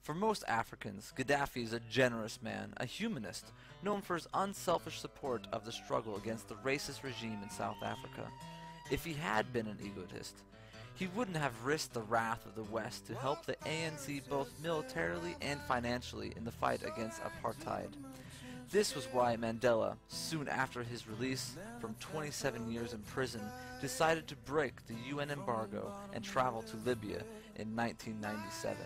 For most Africans, Gaddafi is a generous man, a humanist, known for his unselfish support of the struggle against the racist regime in South Africa. If he had been an egotist, he wouldn't have risked the wrath of the West to help the ANC both militarily and financially in the fight against apartheid. This was why Mandela, soon after his release from 27 years in prison, decided to break the UN embargo and travel to Libya in 1997.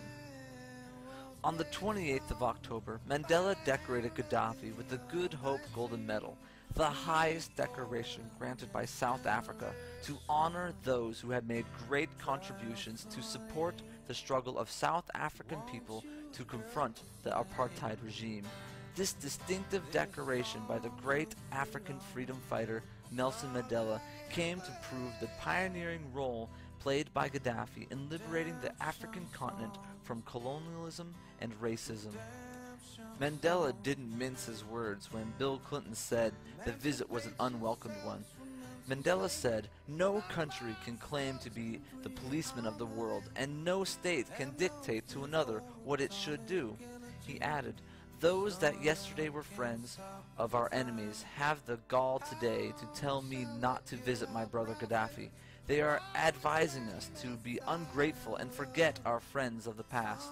On the 28th of October, Mandela decorated Gaddafi with the Good Hope Golden Medal, the highest decoration granted by South Africa to honor those who had made great contributions to support the struggle of South African people to confront the apartheid regime. This distinctive decoration by the great African freedom fighter Nelson Mandela came to prove the pioneering role played by Gaddafi in liberating the African continent from colonialism and racism. Mandela didn't mince his words when Bill Clinton said the visit was an unwelcomed one. Mandela said, "No country can claim to be the policeman of the world, and no state can dictate to another what it should do." He added, "Those that yesterday were friends of our enemies have the gall today to tell me not to visit my brother Gaddafi. They are advising us to be ungrateful and forget our friends of the past."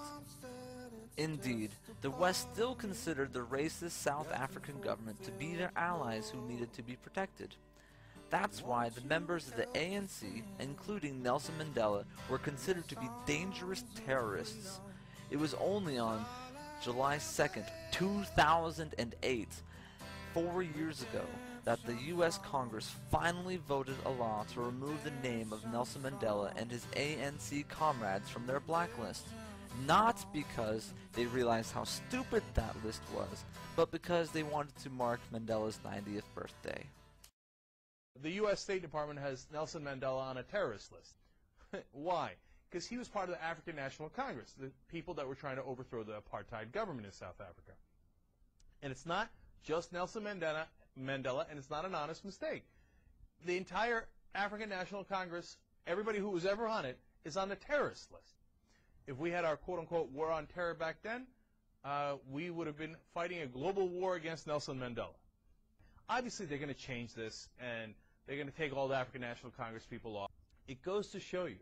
Indeed, the West still considered the racist South African government to be their allies who needed to be protected. That's why the members of the ANC, including Nelson Mandela, were considered to be dangerous terrorists. It was only on July 2nd, 2008, 4 years ago, that the U.S. Congress finally voted a law to remove the name of Nelson Mandela and his ANC comrades from their blacklist. Not because they realized how stupid that list was, but because they wanted to mark Mandela's 90th birthday. The U.S. State Department has Nelson Mandela on a terrorist list. Why? Because he was part of the African National Congress, the people that were trying to overthrow the apartheid government in South Africa. And it's not just Nelson Mandela, and it's not an honest mistake. The entire African National Congress, everybody who was ever on it, is on the terrorist list. If we had our quote-unquote war on terror back then, we would have been fighting a global war against Nelson Mandela. Obviously, they're going to change this, and they're going to take all the African National Congress people off. It goes to show you,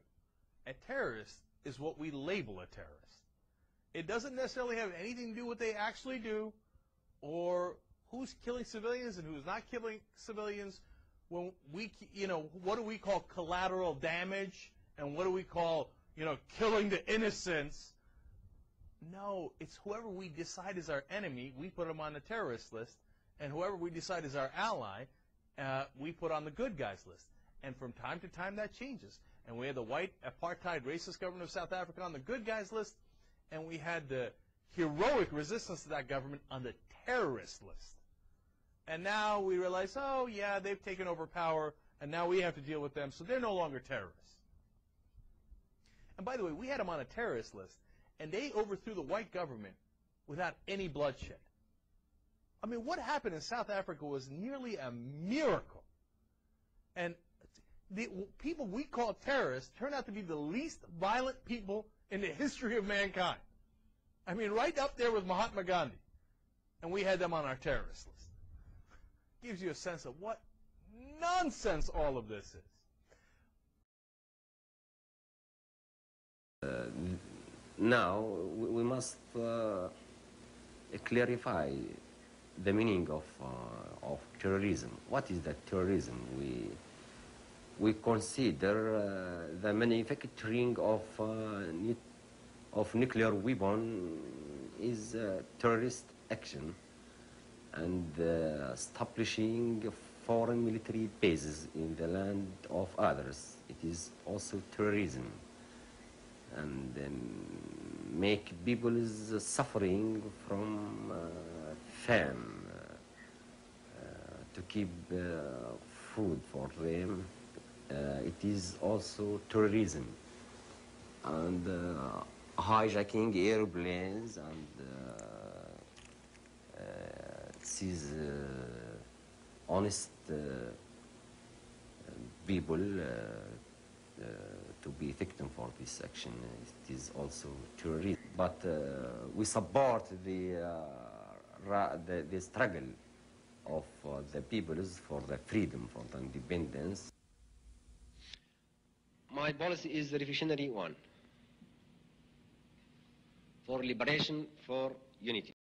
a terrorist is what we label a terrorist. It doesn't necessarily have anything to do with what they actually do, or who's killing civilians and who's not killing civilians. When we, what do we call collateral damage, and what do we call, killing the innocents? No, it's whoever we decide is our enemy, we put them on the terrorist list, and whoever we decide is our ally, we put on the good guys list. And from time to time that changes. And we had the white apartheid racist government of South Africa on the good guys list, and we had the heroic resistance to that government on the terrorist list. And now we realize, oh yeah, they've taken over power, and now we have to deal with them, so they're no longer terrorists. And by the way, we had them on a terrorist list, and they overthrew the white government without any bloodshed. I mean, what happened in South Africa was nearly a miracle. And the people we call terrorists turned out to be the least violent people in the history of mankind. I mean, right up there with Mahatma Gandhi. And we had them on our terrorist list. Gives you a sense of what nonsense all of this is. Now, we must clarify the meaning of terrorism. What is that terrorism? We consider the manufacturing of nuclear weapon is terrorist action, and establishing foreign military bases in the land of others. It is also terrorism, and make people suffering from famine, to keep food for them. It is also terrorism, and hijacking airplanes, and this is honest people to be victim for this action. It is also terrorism. But we support the struggle of the peoples for the freedom, for the independence. My policy is the revolutionary one, for liberation, for unity.